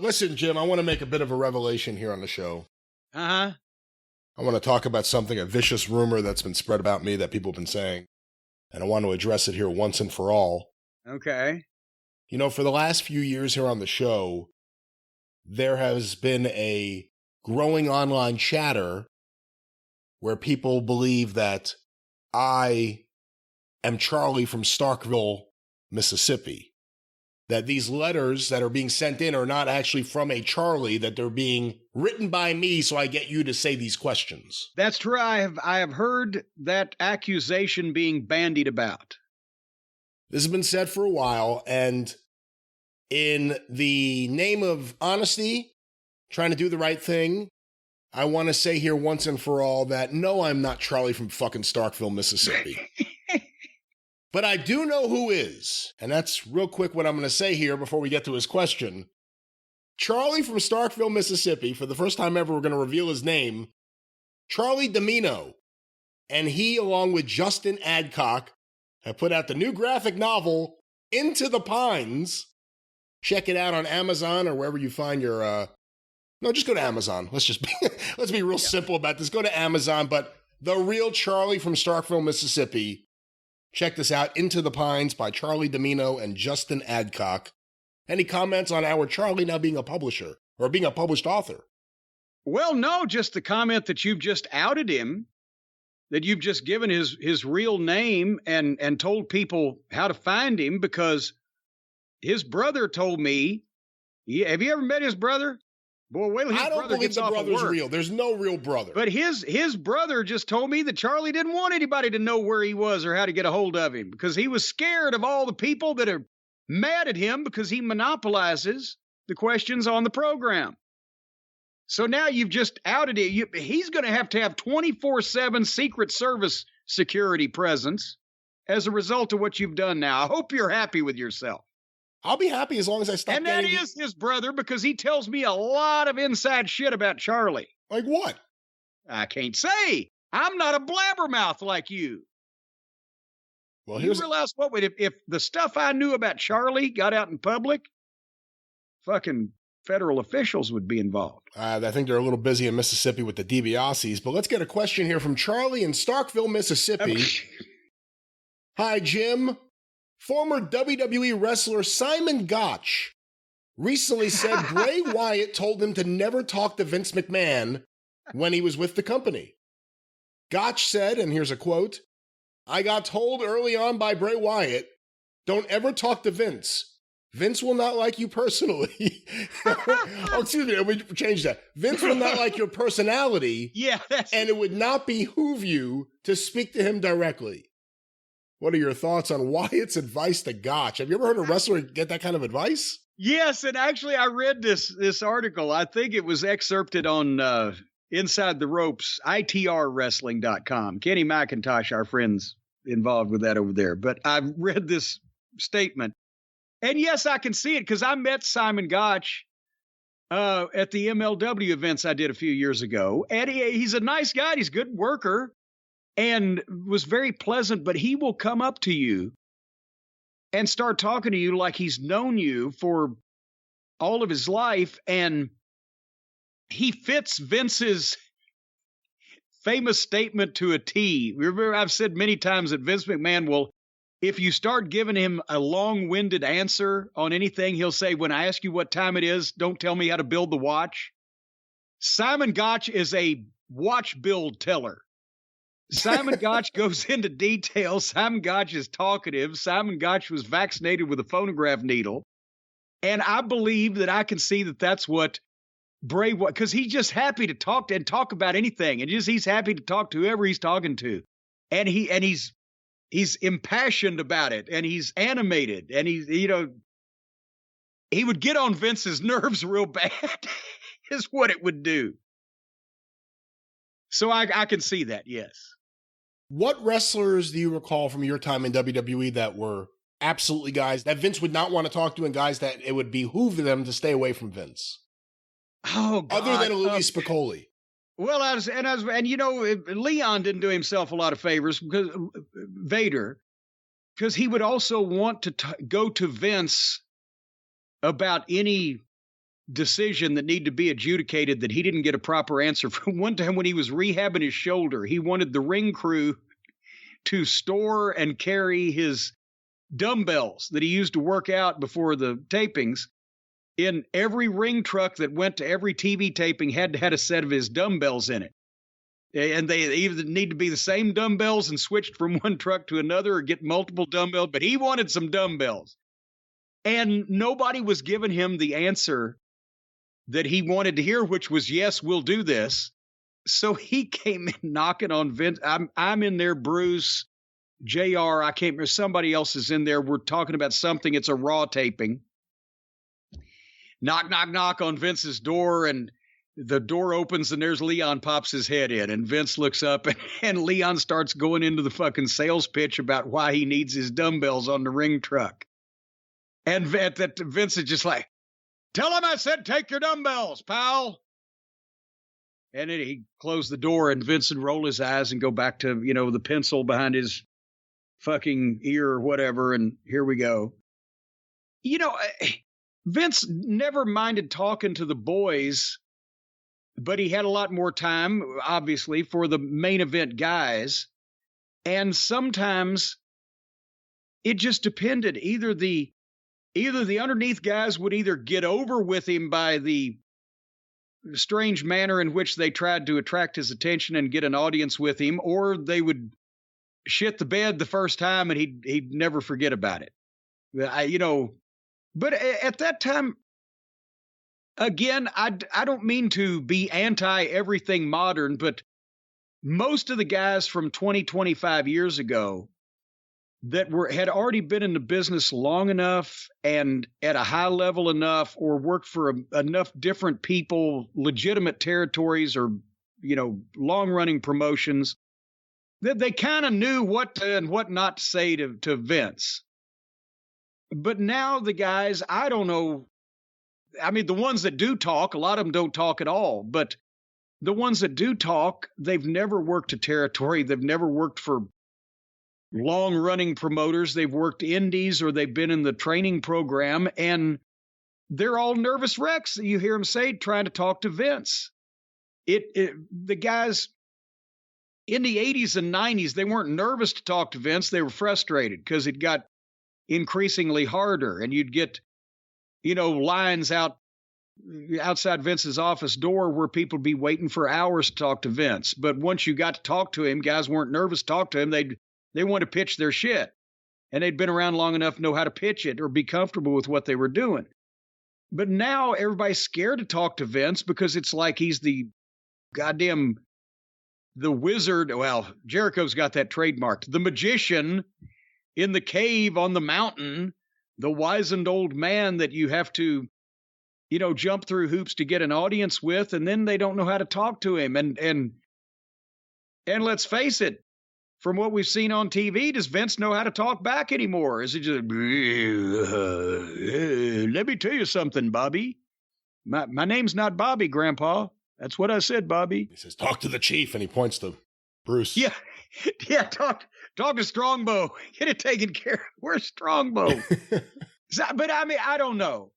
Listen, Jim, I want to make a bit of a revelation here on the show. Uh-huh. I want to talk about something, a vicious rumor that's been spread about me that people have been saying, and I want to address it here once and for all. Okay. You know, for the last few years here on the show, there has been a growing online chatter where people believe that I am Charlie from Starkville, Mississippi. That these letters that are being sent in are not actually from a Charlie, that they're being written by me, so I get you to say these questions. That's true. I have heard that accusation being bandied about. This has been said for a while, and in the name of honesty, trying to do the right thing, I want to say here once and for all that no, I'm not Charlie from fucking Starkville, Mississippi. But I do know who is, and that's real quick what I'm going to say here before we get to his question. Charlie from Starkville, Mississippi, for the first time ever, we're going to reveal his name, Charlie Domino. And he, along with Justin Adcock, have put out the new graphic novel, Into the Pines. Check it out on Amazon or wherever you find your, no, just go to Amazon. Let's be real simple about this. Go to Amazon, but The Real Charlie from Starkville, Mississippi. Check this out, Into the Pines by Charlie Domino and Justin Adcock. Any comments on our Charlie now being a publisher or being a published author? Well, no, just the comment that you've just outed him, that you've just given his real name and told people how to find him, because his brother told me, have you ever met his brother? Boy, wait till his I don't brother believe gets the off of brother's work. real. There's no real brother. But his brother just told me that Charlie didn't want anybody to know where he was or how to get a hold of him, because he was scared of all the people that are mad at him because he monopolizes the questions on the program. So now you've just outed it. He's going to have 24/7 Secret Service security presence as a result of what you've done now. I hope you're happy with yourself. I'll be happy as long as I stop And that is his brother, because he tells me a lot of inside shit about Charlie. Like what? I can't say. I'm not a blabbermouth like you. Well, You realize what would if the stuff I knew about Charlie got out in public, fucking federal officials would be involved. I think they're a little busy in Mississippi with the DiBiase's, but let's get a question here from Charlie in Starkville, Mississippi. Hi, Jim. Former WWE wrestler Simon Gotch recently said Bray Wyatt told him to never talk to Vince McMahon when he was with the company. Gotch said, and here's a quote, "I got told early on by Bray Wyatt, don't ever talk to Vince. Vince will not like you personally." Oh, excuse me, we changed that. Vince will not like your personality. Yeah, and it would not behoove you to speak to him directly. What are your thoughts on Wyatt's advice to Gotch? Have you ever heard a wrestler get that kind of advice? Yes, and actually I read this article. I think it was excerpted on Inside the Ropes, itrwrestling.com. Kenny McIntosh, our friend's involved with that over there. But I've read this statement. And yes, I can see it, because I met Simon Gotch at the MLW events I did a few years ago. And he's a nice guy. He's a good worker and was very pleasant, but he will come up to you and start talking to you like he's known you for all of his life. And he fits Vince's famous statement to a T. Remember, I've said many times that Vince McMahon will, if you start giving him a long-winded answer on anything, he'll say, when I ask you what time it is, don't tell me how to build the watch. Simon Gotch is a watch build teller. Simon Gotch goes into detail. Simon Gotch is talkative. Simon Gotch was vaccinated with a phonograph needle. And I believe that I can see that that's what Bray, because he's just happy to talk about anything. And he's happy to talk to whoever he's talking to. And he's impassioned about it, and he's animated, and he would get on Vince's nerves real bad is what it would do. So I can see that, yes. What wrestlers do you recall from your time in WWE that were absolutely guys that Vince would not want to talk to, and guys that it would behoove them to stay away from Vince? Oh, God. Other than Louis Spicolli. Well, Leon didn't do himself a lot of favors, because Vader, because he would also want to go to Vince about any decision that needed to be adjudicated that he didn't get a proper answer for. One time when he was rehabbing his shoulder, he wanted the ring crew to store and carry his dumbbells that he used to work out before the tapings. In every ring truck that went to every TV taping had a set of his dumbbells in it. And they either need to be the same dumbbells and switched from one truck to another or get multiple dumbbells, but he wanted some dumbbells. And nobody was giving him the answer that he wanted to hear, which was, yes, we'll do this. So he came in knocking on Vince. I'm in there, Bruce, JR, I can't remember, somebody else is in there. We're talking about something. It's a Raw taping. Knock, knock, knock on Vince's door, and the door opens, and there's Leon pops his head in, and Vince looks up, and Leon starts going into the fucking sales pitch about why he needs his dumbbells on the ring truck. And Vince is just like, tell him I said take your dumbbells, pal. And then he closed the door, and Vince would roll his eyes and go back to, the pencil behind his fucking ear or whatever, and here we go. Vince never minded talking to the boys, but he had a lot more time, obviously, for the main event guys. And sometimes it just depended. Either the underneath guys would either get over with him by the strange manner in which they tried to attract his attention and get an audience with him, or they would shit the bed the first time and he'd never forget about it. But at that time, again, I don't mean to be anti everything modern, but most of the guys from 20, 25 years ago that had already been in the business long enough and at a high level enough, or worked for enough different people, legitimate territories, or, long running promotions, that they kind of knew what to and what not to say to Vince. But now the guys, I don't know. I mean, the ones that do talk, a lot of them don't talk at all. But the ones that do talk, they've never worked a territory. They've never worked for long-running promoters. They've worked indies, or they've been in the training program. And they're all nervous wrecks, you hear them say, trying to talk to Vince. The guys in the 80s and 90s, they weren't nervous to talk to Vince. They were frustrated because it got increasingly harder, and you'd get, lines outside Vince's office door where people would be waiting for hours to talk to Vince. But once you got to talk to him, guys weren't nervous to talk to him. They want to pitch their shit, and they'd been around long enough to know how to pitch it or be comfortable with what they were doing. But now everybody's scared to talk to Vince because it's like he's the wizard. Well, Jericho's got that trademarked. The magician in the cave on the mountain, the wizened old man that you have to, jump through hoops to get an audience with, and then they don't know how to talk to him. And let's face it, from what we've seen on TV, does Vince know how to talk back anymore? Is it just, let me tell you something, Bobby. My name's not Bobby, Grandpa. That's what I said, Bobby. He says, talk to the chief, and he points to Bruce. Yeah, talk to Strongbow. Get it taken care of. Where's Strongbow? But I mean, I don't know.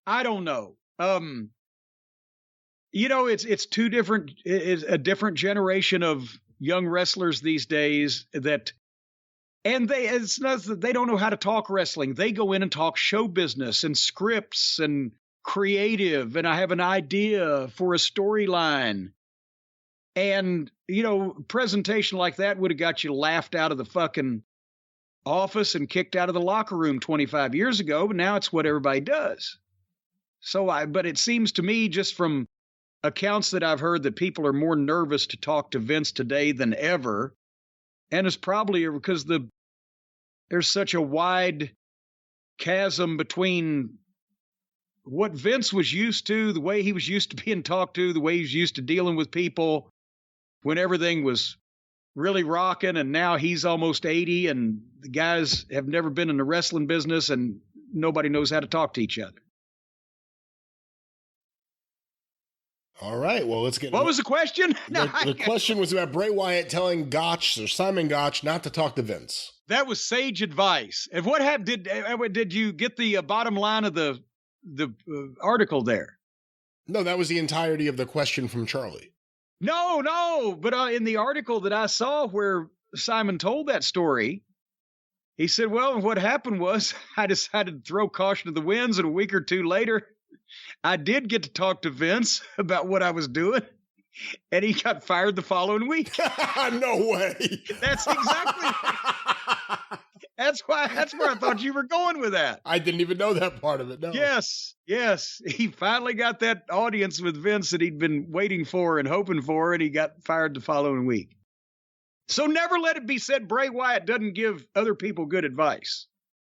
It's two different. It's a different generation of young wrestlers these days it's not that they don't know how to talk wrestling. They go in and talk show business and scripts and creative, and I have an idea for a storyline. And, presentation like that would have got you laughed out of the fucking office and kicked out of the locker room 25 years ago, but now it's what everybody does. But it seems to me, just from accounts that I've heard, that people are more nervous to talk to Vince today than ever. And it's probably because there's such a wide chasm between what Vince was used to, the way he was used to being talked to, the way he was used to dealing with people when everything was really rocking, and now he's almost 80, and the guys have never been in the wrestling business, and nobody knows how to talk to each other. All right, well, let's get... What was the question? The question was about Bray Wyatt telling Gotch, or Simon Gotch, not to talk to Vince. That was sage advice. And what happened? Did you get the bottom line of the article there? No, that was the entirety of the question from Charlie. No. But in the article that I saw where Simon told that story, he said, well, what happened was I decided to throw caution to the winds, and a week or two later, I did get to talk to Vince about what I was doing, and he got fired the following week. No way. That's exactly. That's where I thought you were going with that. I didn't even know that part of it. No. Yes. He finally got that audience with Vince that he'd been waiting for and hoping for, and he got fired the following week. So never let it be said Bray Wyatt doesn't give other people good advice.